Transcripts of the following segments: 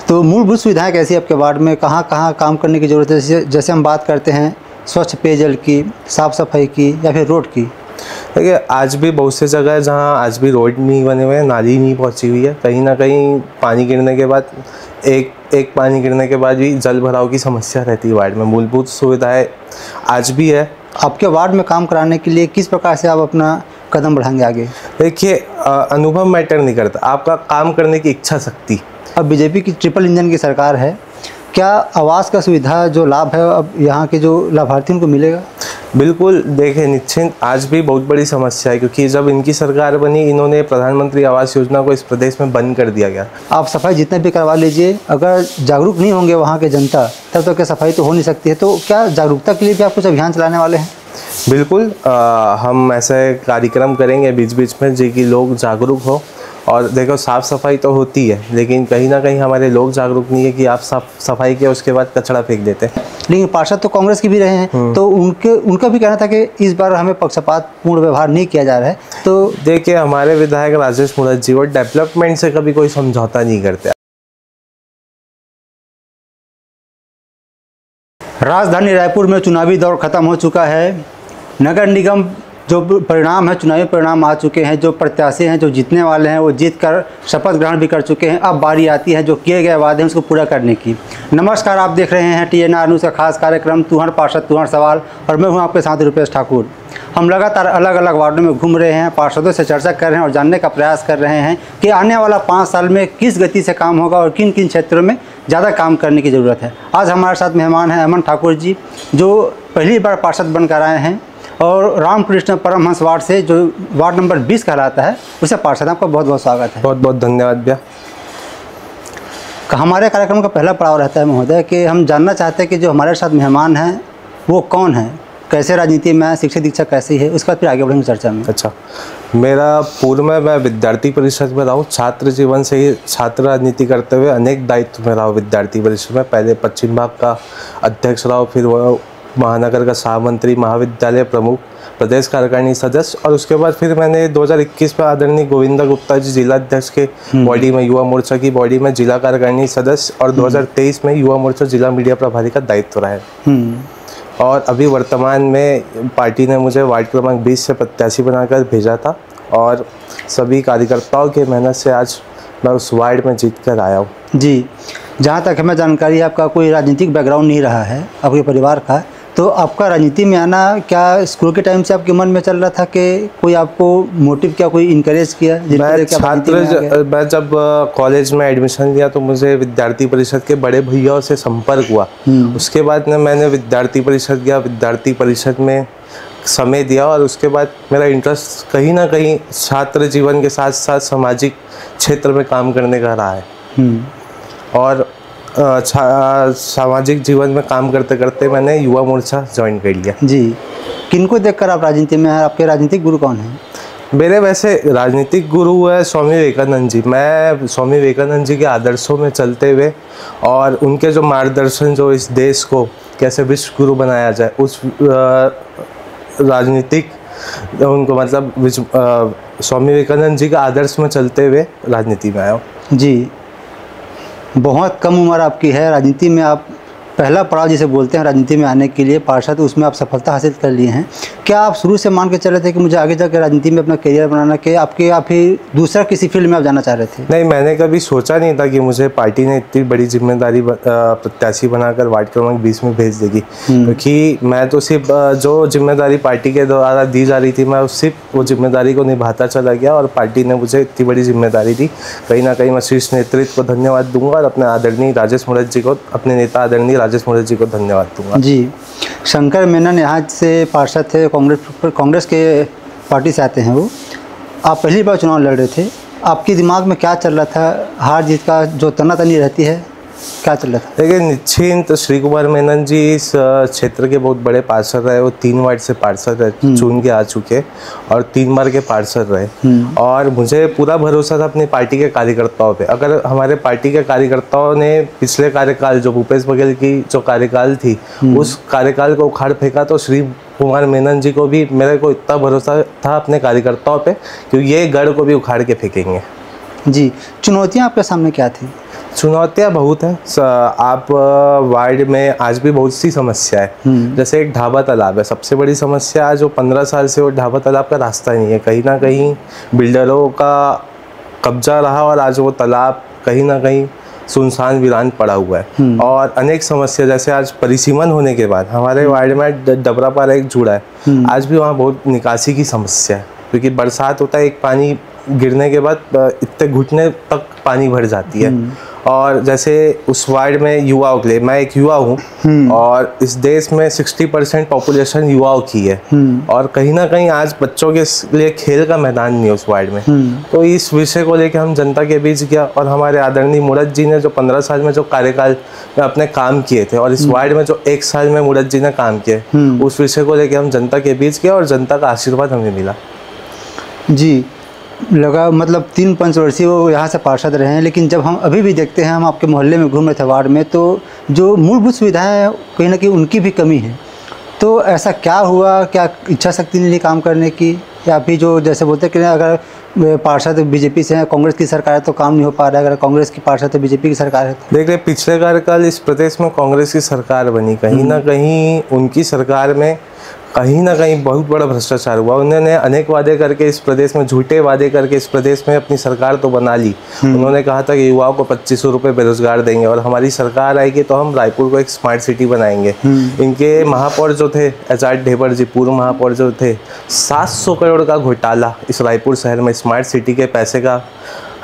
तो मूलभूत सुविधाएं कैसी है आपके वार्ड में, कहाँ कहाँ काम करने की ज़रूरत है? जैसे हम बात करते हैं स्वच्छ पेयजल की, साफ़ सफाई की, या फिर रोड की। देखिए, आज भी बहुत सी जगह है जहाँ आज भी रोड नहीं बने हुए हैं, नाली नहीं पहुँची हुई है। कहीं ना कहीं पानी गिरने के बाद एक पानी गिरने के बाद भी जल भराव की समस्या रहती है वार्ड में। मूलभूत सुविधाएं आज भी है। आपके वार्ड में काम कराने के लिए किस प्रकार से आप अपना कदम बढ़ाएंगे आगे? देखिए, अनुभव मैटर नहीं करता, आपका काम करने की इच्छा शक्ति। अब बीजेपी की ट्रिपल इंजन की सरकार है, क्या आवास का सुविधा जो लाभ है अब यहाँ के जो लाभार्थियों को मिलेगा? बिल्कुल। देखिए, निश्चित आज भी बहुत बड़ी समस्या है, क्योंकि जब इनकी सरकार बनी, इन्होंने प्रधानमंत्री आवास योजना को इस प्रदेश में बंद कर दिया गया। आप सफाई जितने भी करवा लीजिए, अगर जागरूक नहीं होंगे वहाँ के जनता, तब तो क्या सफाई तो हो नहीं सकती है। तो क्या जागरूकता के लिए भी आप कुछ अभियान चलाने वाले हैं? बिल्कुल, हम ऐसे कार्यक्रम करेंगे बीच बीच में, जी कि लोग जागरूक हो। और देखो, साफ़ सफाई तो होती है, लेकिन कहीं ना कहीं हमारे लोग जागरूक नहीं है कि आप साफ सफाई किया उसके बाद कचरा फेंक देते हैं। लेकिन पार्षद तो कांग्रेस के भी रहे हैं, तो उनका भी कहना था कि इस बार हमें पक्षपात पूर्ण व्यवहार नहीं किया जा रहा है। तो देखिए, हमारे विधायक राजेश मूरत जी वो डेवलपमेंट से कभी कोई समझौता नहीं करते। राजधानी रायपुर में चुनावी दौर खत्म हो चुका है। नगर निगम जो परिणाम है, चुनावी परिणाम आ चुके हैं। जो प्रत्याशी हैं, जो जीतने वाले हैं, वो जीत कर शपथ ग्रहण भी कर चुके हैं। अब बारी आती है जो किए गए वादे हैं उसको पूरा करने की। नमस्कार, आप देख रहे हैं TNR न्यूज़ का खास कार्यक्रम तुहर पार्षद तुहर सवाल, और मैं हूं आपके साथ रुपेश ठाकुर। हम लगातार अलग अलग वार्डों में घूम रहे हैं, पार्षदों से चर्चा कर रहे हैं और जानने का प्रयास कर रहे हैं कि आने वाला 5 साल में किस गति से काम होगा और किन किन क्षेत्रों में ज़्यादा काम करने की ज़रूरत है। आज हमारे साथ मेहमान हैं अमन ठाकुर जी, जो पहली बार पार्षद बनकर आए हैं, और रामकृष्ण परमहंस वार्ड से, जो वार्ड नंबर 20 कहलाता है, उसे पार्षद। आपका बहुत बहुत स्वागत है। बहुत बहुत धन्यवाद भैया। हमारे कार्यक्रम का पहला पड़ाव रहता है महोदय कि हम जानना चाहते हैं कि जो हमारे साथ मेहमान हैं वो कौन है, कैसे राजनीति में, शिक्षा दीक्षा कैसी है, उसका फिर आगे बढ़ेंगे चर्चा में। अच्छा, मेरा पूर्व में मैं विद्यार्थी परिषद में रहा हूँ। छात्र जीवन से ही छात्र राजनीति करते हुए अनेक दायित्व में रहा हूँ विद्यार्थी परिषद में। पहले पश्चिम भाग का अध्यक्ष रहा, फिर वो महानगर का महामंत्री, महाविद्यालय प्रमुख, प्रदेश कार्यकारिणी सदस्य, और उसके बाद फिर मैंने 2021 में आदरणीय गोविंदा गुप्ता जी जिला अध्यक्ष के बॉडी में, युवा मोर्चा की बॉडी में जिला कार्यकारिणी सदस्य, और 2023 में युवा मोर्चा जिला मीडिया प्रभारी का दायित्व रहा है। और अभी वर्तमान में पार्टी ने मुझे वार्ड क्रमांक 20 से प्रत्याशी बनाकर भेजा था, और सभी कार्यकर्ताओं के मेहनत से आज मैं उस वार्ड में जीत कर आया हूँ। जी, जहाँ तक हमें जानकारी है, आपका कोई राजनीतिक बैकग्राउंड नहीं रहा है आपके परिवार का, तो आपका राजनीति में आना क्या स्कूल के टाइम से आपके मन में चल रहा था कि कोई आपको मोटिव, क्या कोई इनकरेज किया? मैं जब कॉलेज में एडमिशन लिया तो मुझे विद्यार्थी परिषद के बड़े भैयाओं से संपर्क हुआ। उसके बाद मैंने विद्यार्थी परिषद गया, विद्यार्थी परिषद में समय दिया, और उसके बाद मेरा इंटरेस्ट कहीं ना कहीं छात्र जीवन के साथ साथ सामाजिक क्षेत्र में काम करने का रहा है। और सामाजिक जीवन में काम करते करते मैंने युवा मोर्चा ज्वाइन कर लिया। जी, किनको देखकर आप राजनीति में हैं? आपके राजनीतिक गुरु कौन हैं? मेरे वैसे राजनीतिक गुरु है स्वामी विवेकानंद जी। मैं स्वामी विवेकानंद जी के आदर्शों में चलते हुए और उनके जो मार्गदर्शन, जो इस देश को कैसे विश्व गुरु बनाया जाए, उस राजनीतिक उनको मतलब स्वामी विवेकानंद जी के आदर्श में चलते हुए राजनीति में आया हूँ। जी, बहुत कम उम्र आपकी है, राजनीति में आप पहला पड़ाव जिसे बोलते हैं राजनीति में आने के लिए, पार्षद, उसमें आप सफलता हासिल कर लिए हैं। क्या आप शुरू से मान के चल रहे थे कि मुझे आगे जाकर राजनीति में अपना करियर बनाना, कि आपके आप ही दूसरा किसी फील्ड में आप जाना चाह रहे थे? नहीं, मैंने कभी सोचा नहीं था कि मुझे पार्टी ने इतनी बड़ी जिम्मेदारी प्रत्याशी बनाकर वार्ड क्रमांक 20 में भेज देगी, क्योंकि मैं तो सिर्फ जो जिम्मेदारी पार्टी के द्वारा दी जा रही थी, मैं सिर्फ वो जिम्मेदारी को निभाता चला गया, और पार्टी ने मुझे इतनी बड़ी जिम्मेदारी दी। कहीं ना कहीं मैं शीर्ष नेतृत्व को धन्यवाद दूंगा, और अपने आदरणीय राजेश मूरत जी को, अपने नेता आदरणीय राजेश मूरत जी को धन्यवाद दूंगा। जी, शंकर मेनन यहाँ से पार्षद थे, कांग्रेस के पार्टी से आते हैं वो। आप पहली बार चुनाव लड़ रहे थे, आपके दिमाग में क्या चल रहा था? हार जीत का जो तनातनी रहती है, क्या चल रहा था? देखिए, निश्चिंत श्री कुमार मेनन जी इस क्षेत्र के बहुत बड़े पार्षद रहे। वो 3 वार्ड से पार्षद रहे, चुन के आ चुके, और 3 बार के पार्षद रहे। और मुझे पूरा भरोसा था अपनी पार्टी के कार्यकर्ताओं पे। अगर हमारे पार्टी के कार्यकर्ताओं ने पिछले कार्यकाल, जो भूपेश बघेल की जो कार्यकाल थी, उस कार्यकाल को उखाड़ फेंका, तो श्री कुमार मेनन जी को भी, मेरे को इतना भरोसा था अपने कार्यकर्ताओं पे कि ये गढ़ को भी उखाड़ के फेंकेंगे। जी, चुनौतियाँ आपके सामने क्या थी? चुनौतियाँ बहुत हैं। आप वार्ड में आज भी बहुत सी समस्या है। जैसे एक ढाबा तालाब है, सबसे बड़ी समस्या आज वो 15 साल से वो ढाबा तालाब का रास्ता ही नहीं है। कहीं ना कहीं बिल्डरों का कब्जा रहा और आज वो तालाब कहीं ना कहीं सुनसान वीरान पड़ा हुआ है। और अनेक समस्या, जैसे आज परिसीमन होने के बाद हमारे वार्ड में डबरापारा एक जुड़ा है, आज भी वहाँ बहुत निकासी की समस्या है, क्योंकि बरसात होता है, एक पानी गिरने के बाद इतने घुटने तक पानी भर जाती है। और जैसे उस वार्ड में युवाओं के लिए, मैं एक युवा हूँ और इस देश में 60% पॉपुलेशन युवाओं की है, और कहीं ना कहीं आज बच्चों के लिए खेल का मैदान नहीं है उस वार्ड में। तो इस विषय को लेकर हम जनता के बीच गया, और हमारे आदरणीय मुरत जी ने जो 15 साल में जो कार्यकाल में अपने काम किए थे, और इस वार्ड में जो 1 साल में मुरत जी ने काम किए, उस विषय को लेकर हम जनता के बीच गए और जनता का आशीर्वाद हमें मिला। जी, लगा मतलब 3 पंचवर्षीय वो यहाँ से पार्षद रहे हैं, लेकिन जब हम अभी भी देखते हैं, हम आपके मोहल्ले में घूम रहे थे वार्ड में, तो जो मूलभूत सुविधाएं हैं कहीं ना कहीं उनकी भी कमी है। तो ऐसा क्या हुआ, क्या इच्छा शक्ति नहीं काम करने की, या फिर जो जैसे बोलते हैं कि अगर पार्षद बीजेपी से है, कांग्रेस की सरकार है तो काम नहीं हो पा रहा है, अगर कांग्रेस की पार्षद है बीजेपी की सरकार है तो? देख रहे, पिछले कार्यकाल इस प्रदेश में कांग्रेस की सरकार बनी, कहीं ना कहीं उनकी सरकार में कहीं ना कहीं बहुत बड़ा भ्रष्टाचार हुआ। उन्होंने अनेक वादे करके इस प्रदेश में, झूठे वादे करके इस प्रदेश में अपनी सरकार तो बना ली। उन्होंने कहा था कि युवाओं को 2500 रुपये बेरोजगार देंगे, और हमारी सरकार आएगी तो हम रायपुर को एक स्मार्ट सिटी बनाएंगे। इनके महापौर जो थे एजाज ढेबर जी, पूर्व महापौर जो थे, 700 करोड़ का घोटाला इस रायपुर शहर में स्मार्ट सिटी के पैसे का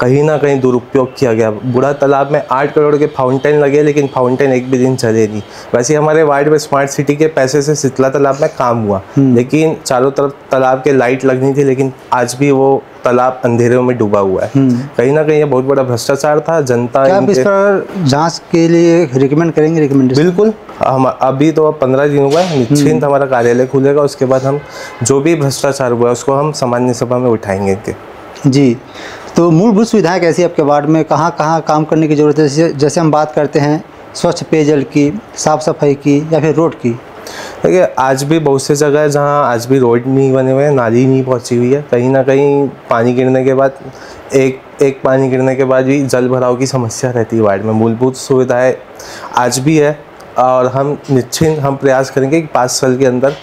कहीं ना कहीं दुरुपयोग किया गया। बूढ़ा तालाब में 8 करोड़ के फाउंटेन लगे, लेकिन फाउंटेन एक भी दिन चले नहीं। वैसे हमारे वार्ड में स्मार्ट सिटी के पैसे से शीतला तालाब में काम हुआ, लेकिन चारों तरफ तालाब के लाइट लगनी थी, लेकिन आज भी वो तालाब अंधेरे में डूबा हुआ है। कहीं ना कहीं ये बहुत बड़ा भ्रष्टाचार था। जनता क्या आप इस पर जांच के लिए रिकमेंड करेंगे? रिकमेंडेशन बिल्कुल, हम अभी तो 15 दिन हुआ है, निश्चिंत हमारा कार्यालय खुलेगा, उसके बाद हम जो भी भ्रष्टाचार हुआ है उसको हम सामान्य सभा में उठाएंगे। जी, तो मूलभूत सुविधाएं कैसी आपके वार्ड में, कहाँ कहाँ काम करने की ज़रूरत है? जैसे हम बात करते हैं स्वच्छ पेयजल की, साफ़ सफाई की, या फिर रोड की। देखिए, आज भी बहुत से जगह है जहाँ आज भी रोड नहीं बने हुए हैं, नाली नहीं पहुँची हुई है। कहीं ना कहीं पानी गिरने के बाद एक पानी गिरने के बाद भी जल भराव की समस्या रहती है वार्ड में। मूलभूत सुविधाएं आज भी है, और हम निश्चिंत हम प्रयास करेंगे कि 5 साल के अंदर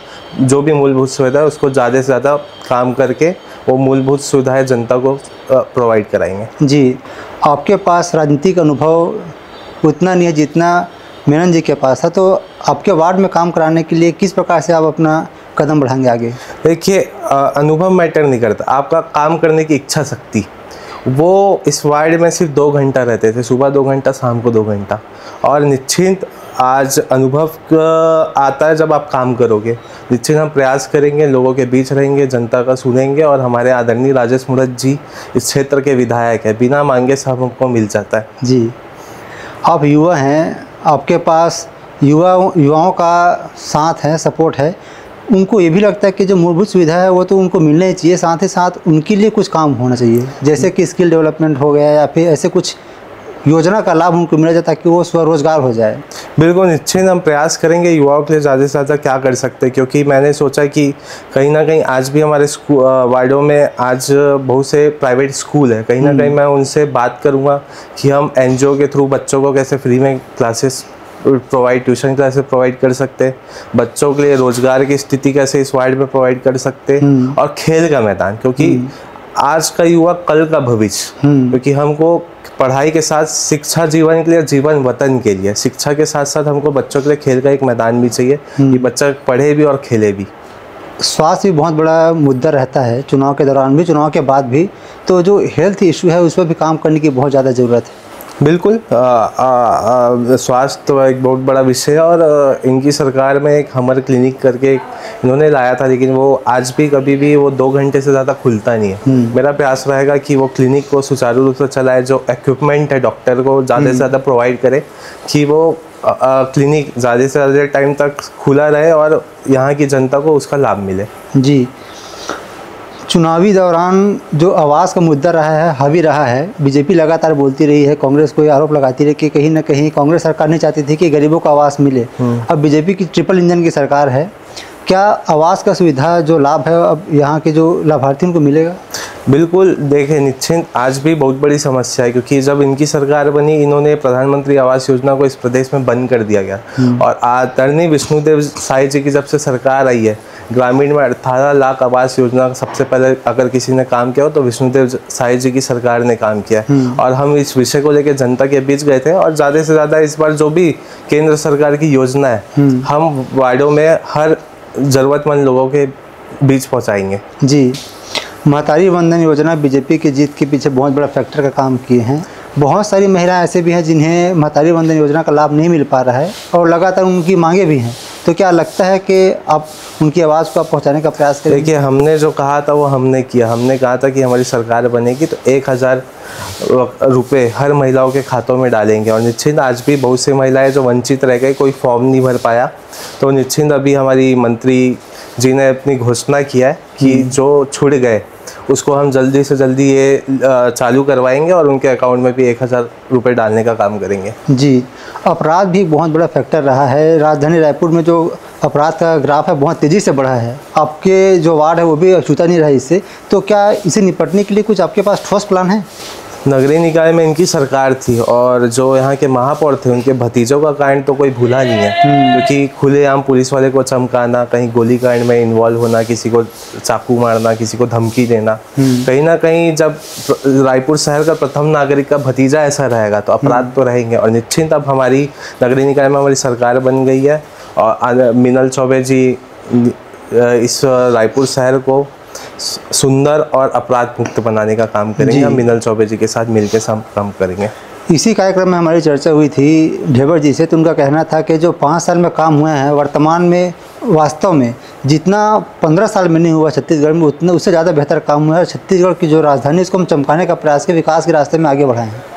जो भी मूलभूत सुविधा है उसको ज़्यादा से ज़्यादा काम करके वो मूलभूत सुविधाएं जनता को प्रोवाइड कराएंगे। जी, आपके पास राजनीतिक अनुभव उतना नहीं है जितना मेनन जी के पास है, तो आपके वार्ड में काम कराने के लिए किस प्रकार से आप अपना कदम बढ़ाएंगे आगे? देखिए, अनुभव मैटर नहीं करता, आपका काम करने की इच्छा शक्ति। वो इस वार्ड में सिर्फ 2 घंटा रहते थे, सुबह 2 घंटा, शाम को 2 घंटा, और निश्चिंत आज अनुभव आता है जब आप काम करोगे। निश्चित हम प्रयास करेंगे, लोगों के बीच रहेंगे, जनता का सुनेंगे, और हमारे आदरणीय राजेश मुरत जी इस क्षेत्र के विधायक है, बिना मांगे सब हमको मिल जाता है। जी, आप युवा हैं, आपके पास युवाओं का साथ है, सपोर्ट है, उनको ये भी लगता है कि जो मूलभूत सुविधा है वो तो उनको मिलना ही चाहिए, साथ ही साथ उनके लिए कुछ काम होना चाहिए, जैसे कि स्किल डेवलपमेंट हो गया, या फिर ऐसे कुछ योजना का लाभ उनको मिला जाए ताकि वो स्वरोजगार हो जाए। बिल्कुल, निश्चित हम प्रयास करेंगे युवाओं के लिए ज़्यादा से ज़्यादा क्या कर सकते हैं, क्योंकि मैंने सोचा कि कहीं ना कहीं आज भी हमारे वार्डों में आज बहुत से प्राइवेट स्कूल है। कहीं ना कहीं मैं उनसे बात करूँगा कि हम NGO के थ्रू बच्चों को कैसे फ्री में classes provide, tuition classes provide कर सकते हैं, बच्चों के लिए रोजगार की स्थिति कैसे इस वार्ड में प्रोवाइड कर सकते हैं, और खेल का मैदान, क्योंकि आज का युवा कल का भविष्य। क्योंकि हमको पढ़ाई के साथ शिक्षा जीवन के लिए, जीवन वतन के लिए, शिक्षा के साथ साथ हमको बच्चों के लिए खेल का एक मैदान भी चाहिए कि बच्चा पढ़े भी और खेले भी। स्वास्थ्य भी बहुत बड़ा मुद्दा रहता है, चुनाव के दौरान भी, चुनाव के बाद भी, तो जो हेल्थ इशू है उस पर भी काम करने की बहुत ज़्यादा ज़रूरत है। बिल्कुल, स्वास्थ्य तो एक बहुत बड़ा विषय है, और इनकी सरकार में एक हमर क्लिनिक करके इन्होंने लाया था, लेकिन वो आज भी कभी भी वो 2 घंटे से ज़्यादा खुलता नहीं है। मेरा प्रयास रहेगा कि वो क्लिनिक को सुचारू रूप से चलाए, जो इक्विपमेंट है डॉक्टर को ज़्यादा से ज़्यादा प्रोवाइड करे, कि वो क्लिनिक ज़्यादा से ज़्यादा टाइम तक खुला रहे और यहाँ की जनता को उसका लाभ मिले। जी, चुनावी दौरान जो आवास का मुद्दा रहा है, हावी रहा है, बीजेपी लगातार बोलती रही है, कांग्रेस को ये आरोप लगाती रही कि कहीं ना कहीं कांग्रेस सरकार नहीं चाहती थी कि गरीबों को आवास मिले। अब बीजेपी की ट्रिपल इंजन की सरकार है, क्या आवास का सुविधा जो लाभ है अब यहाँ के जो लाभार्थियों को मिलेगा? बिल्कुल, देखिए निश्चिंत आज भी बहुत बड़ी समस्या है, क्योंकि जब इनकी सरकार बनी इन्होंने प्रधानमंत्री आवास योजना को इस प्रदेश में बंद कर दिया गया। और आदरणीय विष्णुदेव साय जी की जब से सरकार आई है, ग्रामीण में 18 लाख आवास योजना सबसे पहले अगर किसी ने काम किया हो तो विष्णुदेव साय जी की सरकार ने काम किया। और हम इस विषय को लेकर जनता के बीच गए थे, और ज़्यादा से ज़्यादा इस बार जो भी केंद्र सरकार की योजना है हम वार्डों में हर ज़रूरतमंद लोगों के बीच पहुँचाएंगे। जी, महतारी वंदन योजना बीजेपी की जीत के पीछे बहुत बड़ा फैक्टर का काम किए हैं। बहुत सारी महिलाएं ऐसे भी हैं जिन्हें महतारी वंदन योजना का लाभ नहीं मिल पा रहा है और लगातार उनकी मांगे भी हैं। तो क्या लगता है कि आप उनकी आवाज़ को आप पहुंचाने का प्रयास करें? देखिए, हमने जो कहा था वो हमने किया। हमने कहा था कि हमारी सरकार बनेगी तो 1000 रुपये हर महिलाओं के खातों में डालेंगे। और निश्चिंत आज भी बहुत सी महिलाएं जो वंचित रह गई, कोई फॉर्म नहीं भर पाया, तो निश्चिंत अभी हमारी मंत्री जी ने अपनी घोषणा किया है कि जो छूट गए उसको हम जल्दी से जल्दी ये चालू करवाएंगे और उनके अकाउंट में भी 1000 रुपये डालने का काम करेंगे। जी, अपराध भी एक बहुत बड़ा फैक्टर रहा है। राजधानी रायपुर में जो अपराध का ग्राफ है बहुत तेज़ी से बढ़ा है। आपके जो वार्ड है वो भी अछूता नहीं रहा इससे। तो क्या इसे निपटने के लिए कुछ आपके पास ठोस प्लान है? नगरीय निकाय में इनकी सरकार थी और जो यहाँ के महापौर थे उनके भतीजों का कांड तो कोई भूला नहीं है, क्योंकि खुलेआम पुलिस वाले को चमकाना, कहीं गोली कांड में इन्वॉल्व होना, किसी को चाकू मारना, किसी को धमकी देना, कहीं ना कहीं जब रायपुर शहर का प्रथम नागरिक का भतीजा ऐसा रहेगा तो अपराध तो रहेंगे। और निश्चिंत अब हमारी नगरीय निकाय में हमारी सरकार बन गई है और मिनल चौबे जी इस रायपुर शहर को सुंदर और अपराध मुक्त बनाने का काम करेंगे। हम मिनल चौबे जी के साथ मिलकर सब काम करेंगे। इसी कार्यक्रम में हमारी चर्चा हुई थी ढेबर जी से, तो उनका कहना था कि जो 5 साल में काम हुए हैं वर्तमान में वास्तव में जितना 15 साल में नहीं हुआ छत्तीसगढ़ में उतना उससे ज़्यादा बेहतर काम हुआ है। छत्तीसगढ़ की जो राजधानी इसको हम चमकाने का प्रयास के विकास के रास्ते में आगे बढ़ाए हैं।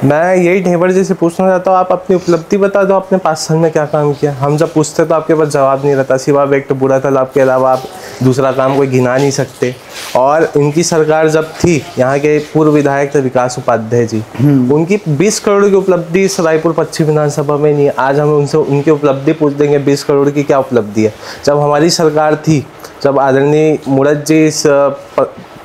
मैं यही ढेबर जी से पूछना चाहता हूँ, आप अपनी उपलब्धि बता दो, आपने 5 साल में क्या काम किया। हम जब पूछते तो आपके पास जवाब नहीं रहता, सिवाय एक तो बुरा तालाब के अलावा आप दूसरा काम कोई गिना नहीं सकते। और इनकी सरकार जब थी, यहाँ के पूर्व विधायक थे विकास उपाध्याय जी, उनकी 20 करोड़ की उपलब्धि इस रायपुर पश्चिम विधानसभा में नहीं है। आज हम उनसे उनकी उपलब्धि पूछ देंगे 20 करोड़ की क्या उपलब्धि है। जब हमारी सरकार थी, जब आदरणीय मुड़त जी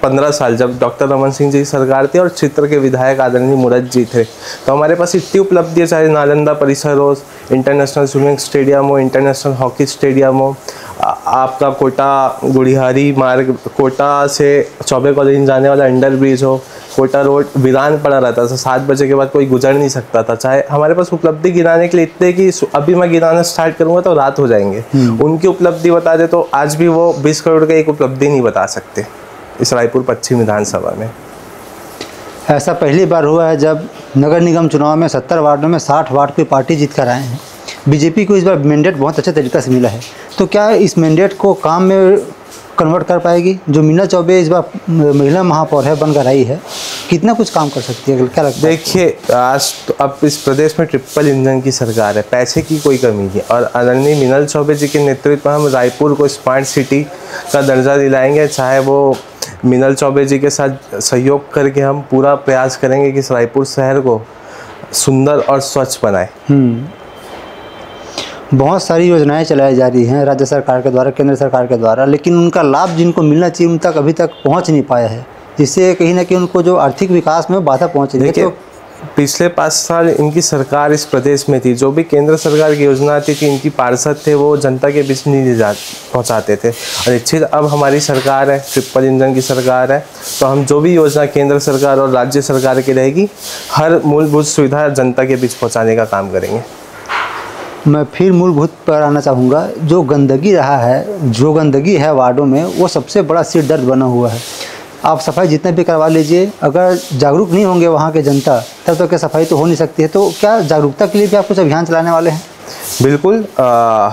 15 साल जब डॉक्टर रमन सिंह जी की सरकार थी और क्षेत्र के विधायक आदरणीय मुड़त जी थे, तो हमारे पास इतनी उपलब्धि है, चाहे नालंदा परिसर हो, इंटरनेशनल स्विमिंग स्टेडियम हो, इंटरनेशनल हॉकी स्टेडियम हो, आपका कोटा गुड़िहारी मार्ग, कोटा से चौबे कॉलेज जाने वाला अंडर ब्रिज हो, कोटा रोड वीरान पड़ा रहता था, 7 बजे के बाद कोई गुजर नहीं सकता था। चाहे हमारे पास उपलब्धि गिनाने के लिए इतने कि अभी मैं गिनाना स्टार्ट करूँगा तो रात हो जाएंगे। उनकी उपलब्धि बता दे तो आज भी वो 20 करोड़ का एक उपलब्धि नहीं बता सकते इस रायपुर पश्चिम विधानसभा में। ऐसा पहली बार हुआ है जब नगर निगम चुनाव में 70 वार्डों में 60 वार्ड की पार्टी जीत कर आए हैं। बीजेपी को इस बार मैंडेट बहुत अच्छे तरीके से मिला है, तो क्या इस मैंडेट को काम में कन्वर्ट कर पाएगी? जो मीना चौबे इस बार महिला महापौर है बनकर आई है, कितना कुछ काम कर सकती है, क्या लगता है? देखिए, आज तो अब इस प्रदेश में ट्रिपल इंजन की सरकार है, पैसे की कोई कमी नहीं। और आदरणीय मिनल चौबे जी के नेतृत्व में हम रायपुर को स्मार्ट सिटी का दर्जा दिलाएंगे। चाहे वो मिनल चौबे जी के साथ सहयोग करके हम पूरा प्रयास करेंगे कि इस रायपुर शहर को सुंदर और स्वच्छ बनाए। बहुत सारी योजनाएं चलाई जा रही हैं राज्य सरकार के द्वारा, केंद्र सरकार के द्वारा, लेकिन उनका लाभ जिनको मिलना चाहिए उन तक अभी तक पहुंच नहीं पाया है, जिससे कहीं ना कहीं उनको जो आर्थिक विकास में बाधा पहुंच रही है। तो पिछले 5 साल इनकी सरकार इस प्रदेश में थी, जो भी केंद्र सरकार की योजना आती थी इनकी पार्षद थे वो जनता के बीच नहीं पहुंचाते थे। और निश्चित अब हमारी सरकार है, ट्रिपल इंजन की सरकार है, तो हम जो भी योजना केंद्र सरकार और राज्य सरकार की रहेगी हर मूलभूत सुविधा जनता के बीच पहुँचाने का काम करेंगे। मैं फिर मूलभूत पर आना चाहूँगा। जो गंदगी रहा है, जो गंदगी है वार्डों में, वो सबसे बड़ा सिर दर्द बना हुआ है। आप सफाई जितने भी करवा लीजिए, अगर जागरूक नहीं होंगे वहाँ के जनता तब तक क्या सफाई तो हो नहीं सकती है। तो क्या जागरूकता के लिए भी आप कुछ अभियान चलाने वाले हैं? बिल्कुल,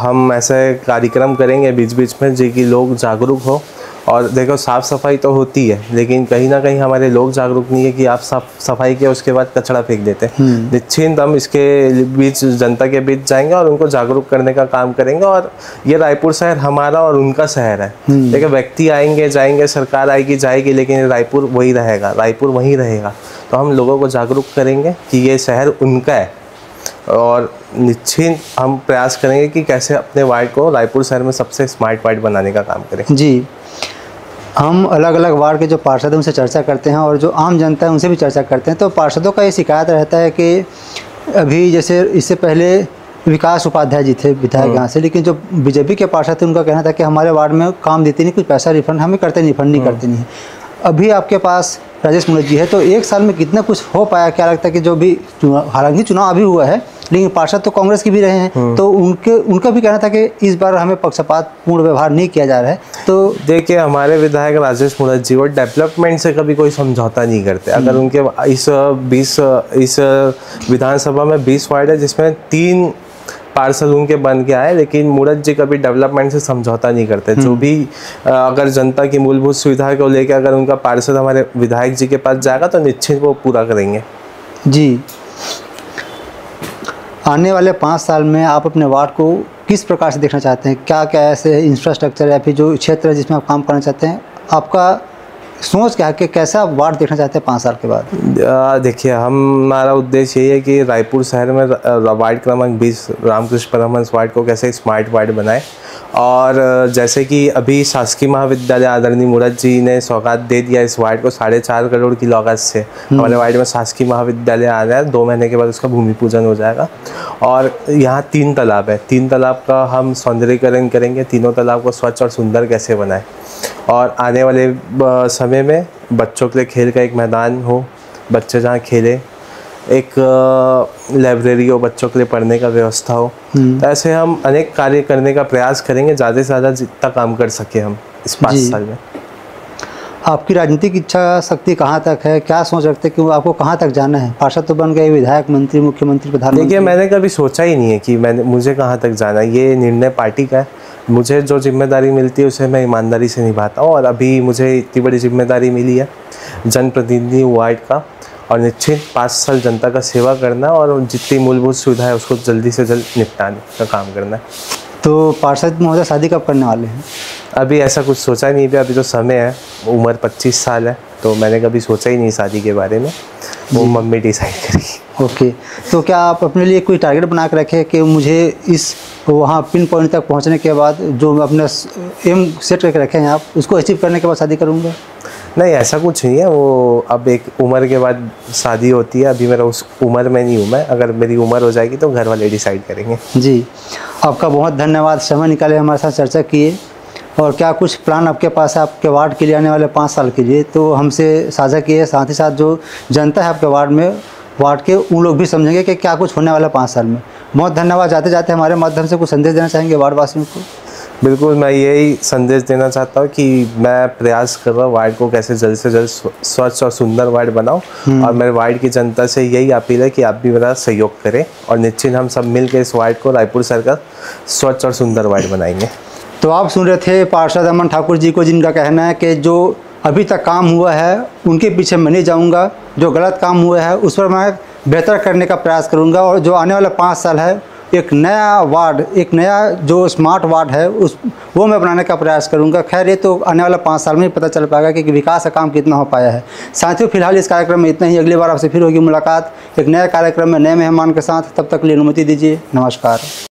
हम ऐसे कार्यक्रम करेंगे बीच बीच में जी कि लोग जागरूक हो। और देखो, साफ़ सफाई तो होती है, लेकिन कहीं ना कहीं हमारे लोग जागरूक नहीं है कि आप साफ सफाई किया उसके बाद कचरा फेंक देते हैं। निश्चिंत हम इसके बीच जनता के बीच जाएंगे और उनको जागरूक करने का काम करेंगे। और ये रायपुर शहर हमारा और उनका शहर है। देखिए, व्यक्ति आएंगे जाएंगे, सरकार आएगी जाएगी, लेकिन रायपुर वही रहेगा, रायपुर वहीं रहेगा। तो हम लोगों को जागरूक करेंगे कि ये शहर उनका है और निश्चित हम प्रयास करेंगे कि कैसे अपने वार्ड को रायपुर शहर में सबसे स्मार्ट वार्ड बनाने का काम करें। जी, हम अलग अलग वार्ड के जो पार्षद हैं उनसे चर्चा करते हैं और जो आम जनता है उनसे भी चर्चा करते हैं। तो पार्षदों का ये शिकायत रहता है कि अभी जैसे इससे पहले विकास उपाध्याय जी थे विधायक यहाँ से, लेकिन जो बीजेपी के पार्षद थे उनका कहना था कि हमारे वार्ड में काम देते नहीं, कुछ पैसा रिफंड हमें करते नहीं, रिफंड नहीं करते नहीं। अभी आपके पास राजेश मूणत जी है, तो एक साल में कितना कुछ हो पाया? क्या लगता है कि जो भी हालांकि चुनाव अभी हुआ है लेकिन पार्षद तो कांग्रेस के भी रहे हैं, तो उनका भी कहना था कि इस बार हमें पक्षपात पूर्ण व्यवहार नहीं किया जा रहा है। तो देखिए, हमारे विधायक राजेश मूणत जी वो डेवलपमेंट से कभी कोई समझौता नहीं करते। अगर उनके इस विधानसभा में 20 वार्ड है जिसमें 3 पार्षद उनके बन के आए, लेकिन मूणत जी कभी डेवलपमेंट से समझौता नहीं करते। जो भी अगर जनता की मूलभूत सुविधा को लेकर अगर उनका पार्षद हमारे विधायक जी के पास जाएगा तो निश्चित वो पूरा करेंगे। जी, आने वाले 5 साल में आप अपने वार्ड को किस प्रकार से देखना चाहते हैं? क्या क्या ऐसे इंफ्रास्ट्रक्चर या फिर जो क्षेत्र है जिसमें आप काम करना चाहते हैं, आपका सोच क्या है कि कैसा वार्ड देखना चाहते हैं 5 साल के बाद? देखिए, हमारा उद्देश्य यही है कि रायपुर शहर में वार्ड क्रमांक 20 रामकृष्ण परमहंस वार्ड को कैसे स्मार्ट वार्ड बनाए। और जैसे कि अभी शासकीय महाविद्यालय आदरणीय मूणत जी ने सौगात दे दिया इस वार्ड को 4.5 करोड़ की लागत से। हमारे वार्ड में शासकीय महाविद्यालय आ रहा है, 2 महीने के बाद उसका भूमि पूजन हो जाएगा। और यहाँ 3 तालाब है, 3 तालाब का हम सौंदर्यीकरण करेंगे, तीनों तालाब को स्वच्छ और सुंदर कैसे बनाए। और आने वाले समय में बच्चों के लिए खेल का एक मैदान हो, बच्चे जहाँ खेले, एक लाइब्रेरी हो, बच्चों के लिए पढ़ने का व्यवस्था हो। तो ऐसे हम अनेक कार्य करने का प्रयास करेंगे, ज़्यादा से ज़्यादा जितना काम कर सके हम इस 5 साल में। आपकी राजनीतिक इच्छा शक्ति कहाँ तक है? क्या सोच रखते हैं कि आपको कहाँ तक जाना है? पार्षद तो बन गए, विधायक, मंत्री, मुख्यमंत्री, प्रधानमंत्री। देखिए, मैंने कभी सोचा ही नहीं है कि मुझे कहाँ तक जाना है। ये निर्णय पार्टी का है। मुझे जो जिम्मेदारी मिलती है उसे मैं ईमानदारी से निभाता हूँ। और अभी मुझे इतनी बड़ी जिम्मेदारी मिली है जनप्रतिनिधि वार्ड का, और निश्चित 5 साल जनता का सेवा करना और जितनी मूलभूत सुविधा है उसको जल्दी से जल्द निपटाने का काम करना है। तो पार्षद महोदय शादी कब करने वाले हैं? अभी ऐसा कुछ सोचा नहीं है। अभी तो समय है, उम्र 25 साल है, तो मैंने कभी सोचा ही नहीं शादी के बारे में। वो मम्मी डिसाइड करेगी। ओके, तो क्या आप अपने लिए कोई टारगेट बना के रखे कि मुझे इस वहाँ पिन पॉइंट तक पहुँचने के बाद जो अपना एम सेट करके रखे हैं आप, उसको अचीव करने के बाद शादी करूँगा? नहीं, ऐसा कुछ नहीं है। वो अब एक उम्र के बाद शादी होती है। अभी मेरा उस उम्र में नहीं हूँ मैं। अगर मेरी उम्र हो जाएगी तो घर वाले डिसाइड करेंगे। जी, आपका बहुत धन्यवाद, समय निकाले हमारे साथ चर्चा किए। और क्या कुछ प्लान आपके पास है आपके वार्ड के लिए आने वाले 5 साल के लिए, तो हमसे साझा किए। साथ ही साथ जो जनता है आपके वार्ड में, वार्ड के, उन लोग भी समझेंगे कि क्या कुछ होने वाला है 5 साल में। बहुत धन्यवाद। जाते जाते हमारे माध्यम से कुछ संदेश देना चाहेंगे वार्ड वासियों को? बिल्कुल, मैं यही संदेश देना चाहता हूँ कि मैं प्रयास कर रहा हूँ वार्ड को कैसे जल्द से जल्द स्वच्छ और सुंदर वार्ड बनाऊँ। और मेरे वार्ड की जनता से यही अपील है कि आप भी मेरा सहयोग करें, और निश्चित हम सब मिलकर इस वार्ड को रायपुर शहर का स्वच्छ और सुंदर वार्ड बनाएंगे। तो आप सुन रहे थे पार्षद अमन ठाकुर जी को, जिनका कहना है कि जो अभी तक काम हुआ है उनके पीछे मैं नहीं जाऊँगा, जो गलत काम हुआ है उस पर मैं बेहतर करने का प्रयास करूँगा। और जो आने वाला 5 साल है, एक नया वार्ड, एक नया जो स्मार्ट वार्ड है वो मैं बनाने का प्रयास करूंगा। खैर, ये तो आने वाला 5 साल में ही पता चल पाएगा कि विकास का काम कितना हो पाया है। साथियों, फिलहाल इस कार्यक्रम में इतना ही। अगली बार आपसे फिर होगी मुलाकात एक नए कार्यक्रम में नए मेहमान के साथ। तब तक के लिए अनुमति दीजिए। नमस्कार।